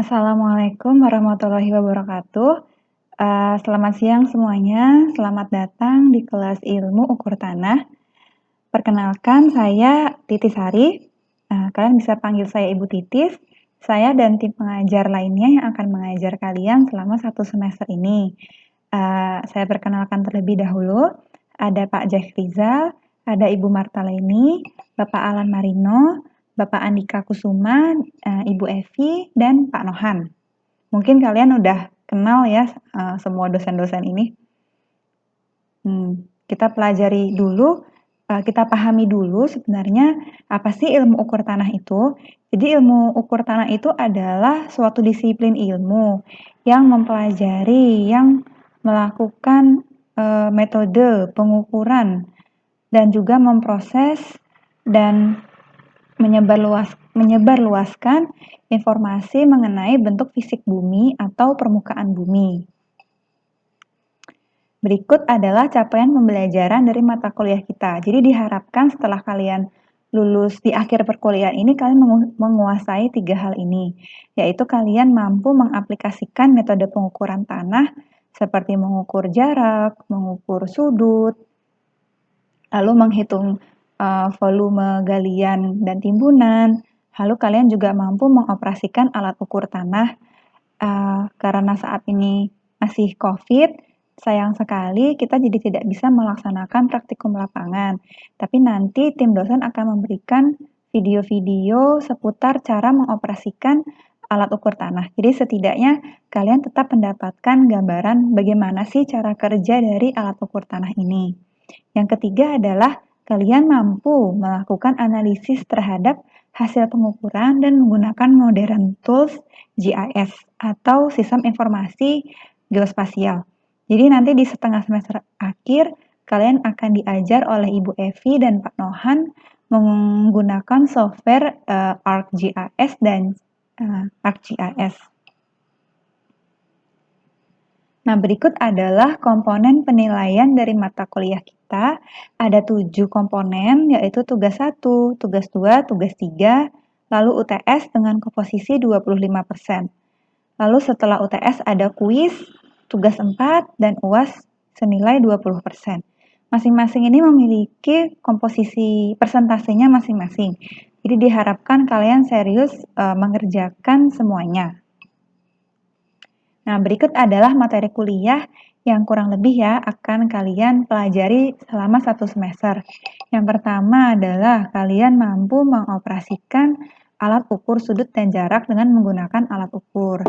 Assalamualaikum warahmatullahi wabarakatuh. Selamat siang semuanya, selamat datang di kelas ilmu ukur tanah. Perkenalkan, saya Titis Sari. Kalian bisa panggil saya Ibu Titis. Saya dan tim pengajar lainnya yang akan mengajar kalian selama 1 semester ini. Saya perkenalkan terlebih dahulu, ada Pak Jack Rizal, ada Ibu Marta Leni, Bapak Alan Marino, Bapak Andika Kusuma, Ibu Evi, dan Pak Nohan. Mungkin kalian udah kenal ya semua dosen-dosen ini. Kita pelajari dulu, kita pahami dulu sebenarnya apa sih ilmu ukur tanah itu. Jadi ilmu ukur tanah itu adalah suatu disiplin ilmu yang mempelajari, yang melakukan metode pengukuran dan juga memproses dan menyebarluaskan informasi mengenai bentuk fisik bumi atau permukaan bumi. Berikut adalah capaian pembelajaran dari mata kuliah kita. Jadi diharapkan setelah kalian lulus di akhir perkuliahan ini, kalian menguasai 3 hal ini, yaitu kalian mampu mengaplikasikan metode pengukuran tanah seperti mengukur jarak, mengukur sudut, lalu menghitung volume galian dan timbunan. Lalu kalian juga mampu mengoperasikan alat ukur tanah. Karena saat ini masih COVID, sayang sekali kita jadi tidak bisa melaksanakan praktikum lapangan. Tapi nanti tim dosen akan memberikan video-video seputar cara mengoperasikan alat ukur tanah. Jadi setidaknya kalian tetap mendapatkan gambaran bagaimana sih cara kerja dari alat ukur tanah ini. Yang ketiga adalah kalian mampu melakukan analisis terhadap hasil pengukuran dan menggunakan modern tools GIS atau sistem informasi geospasial. Jadi nanti di setengah semester akhir kalian akan diajar oleh Ibu Evi dan Pak Nohan menggunakan software ArcGIS dan ArcGIS. Nah, berikut adalah komponen penilaian dari mata kuliah kita. Ada 7 komponen, yaitu tugas 1, tugas 2, tugas 3, lalu UTS dengan komposisi 25%. Lalu setelah UTS ada kuis, tugas 4, dan UAS senilai 20%. Masing-masing ini memiliki komposisi persentasenya masing-masing. Jadi diharapkan kalian serius mengerjakan semuanya. Nah, berikut adalah materi kuliah yang kurang lebih ya akan kalian pelajari selama 1 semester. Yang pertama adalah kalian mampu mengoperasikan alat ukur sudut dan jarak dengan menggunakan alat ukur.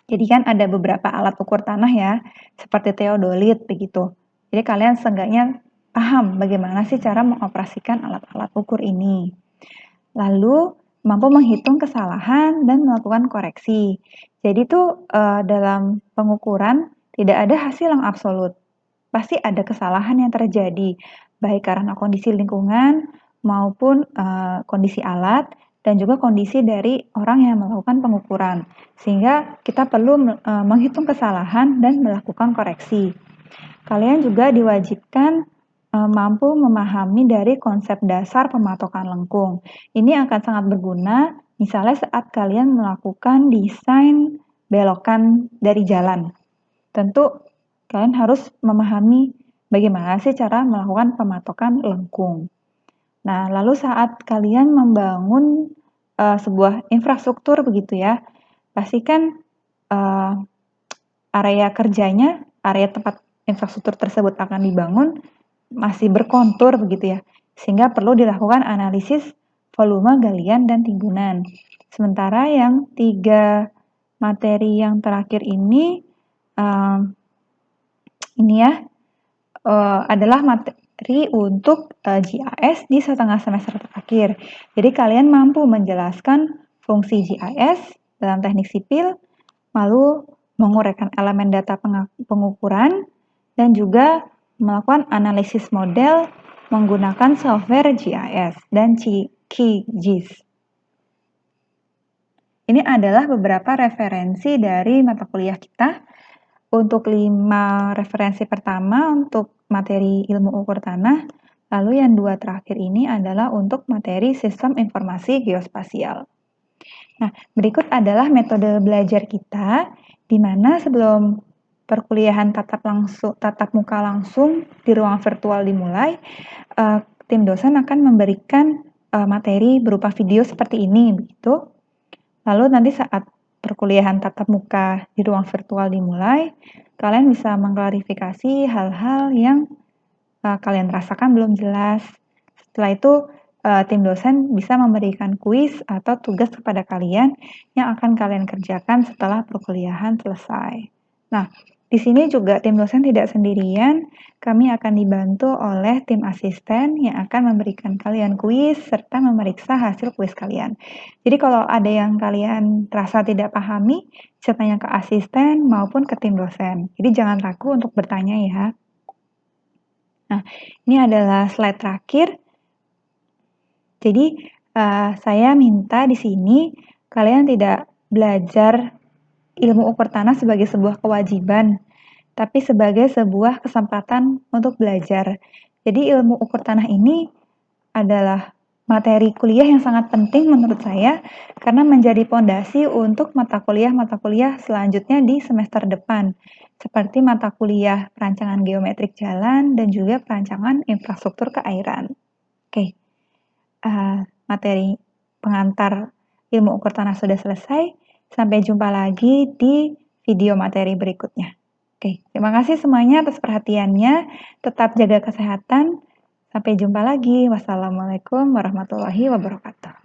Jadi kan ada beberapa alat ukur tanah ya, seperti teodolit begitu. Jadi kalian seenggaknya paham bagaimana sih cara mengoperasikan alat-alat ukur ini. Lalu mampu menghitung kesalahan dan melakukan koreksi. Jadi tuh dalam pengukuran tidak ada hasil yang absolut. Pasti ada kesalahan yang terjadi, baik karena kondisi lingkungan maupun kondisi alat dan juga kondisi dari orang yang melakukan pengukuran. Sehingga kita perlu menghitung kesalahan dan melakukan koreksi. Kalian juga diwajibkan mampu memahami dari konsep dasar pematokan lengkung. Ini akan sangat berguna misalnya saat kalian melakukan desain belokan dari jalan. Tentu kalian harus memahami bagaimana sih cara melakukan pematokan lengkung. Nah, lalu saat kalian membangun sebuah infrastruktur begitu ya, pastikan area kerjanya, area tempat infrastruktur tersebut akan dibangun masih berkontur begitu ya, sehingga perlu dilakukan analisis volume galian dan timbunan. Sementara yang 3 materi yang terakhir ini adalah materi untuk GIS di setengah semester terakhir. Jadi kalian mampu menjelaskan fungsi GIS dalam teknik sipil, lalu menguraikan elemen data pengukuran, dan juga melakukan analisis model menggunakan software GIS dan QGIS. Ini adalah beberapa referensi dari mata kuliah kita. Untuk 5 referensi pertama untuk materi ilmu ukur tanah, lalu yang 2 terakhir ini adalah untuk materi sistem informasi geospasial. Nah, berikut adalah metode belajar kita, di mana sebelum perkuliahan tatap muka langsung di ruang virtual dimulai, tim dosen akan memberikan materi berupa video seperti ini, begitu. Lalu nanti saat perkuliahan tatap muka di ruang virtual dimulai, kalian bisa mengklarifikasi hal-hal yang kalian rasakan belum jelas. Setelah itu, tim dosen bisa memberikan kuis atau tugas kepada kalian yang akan kalian kerjakan setelah perkuliahan selesai. Nah, di sini juga tim dosen tidak sendirian, kami akan dibantu oleh tim asisten yang akan memberikan kalian kuis serta memeriksa hasil kuis kalian. Jadi kalau ada yang kalian rasa tidak pahami, bisa tanya ke asisten maupun ke tim dosen. Jadi jangan ragu untuk bertanya ya. Nah, ini adalah slide terakhir. Jadi, saya minta di sini kalian tidak belajar ilmu ukur tanah sebagai sebuah kewajiban, tapi sebagai sebuah kesempatan untuk belajar. Jadi ilmu ukur tanah ini adalah materi kuliah yang sangat penting menurut saya, karena menjadi pondasi untuk mata kuliah-mata kuliah selanjutnya di semester depan, seperti mata kuliah perancangan geometrik jalan dan juga perancangan infrastruktur keairan. Oke, materi pengantar ilmu ukur tanah sudah selesai. Sampai jumpa lagi di video materi berikutnya. Oke, terima kasih semuanya atas perhatiannya. Tetap jaga kesehatan. Sampai jumpa lagi. Wassalamualaikum warahmatullahi wabarakatuh.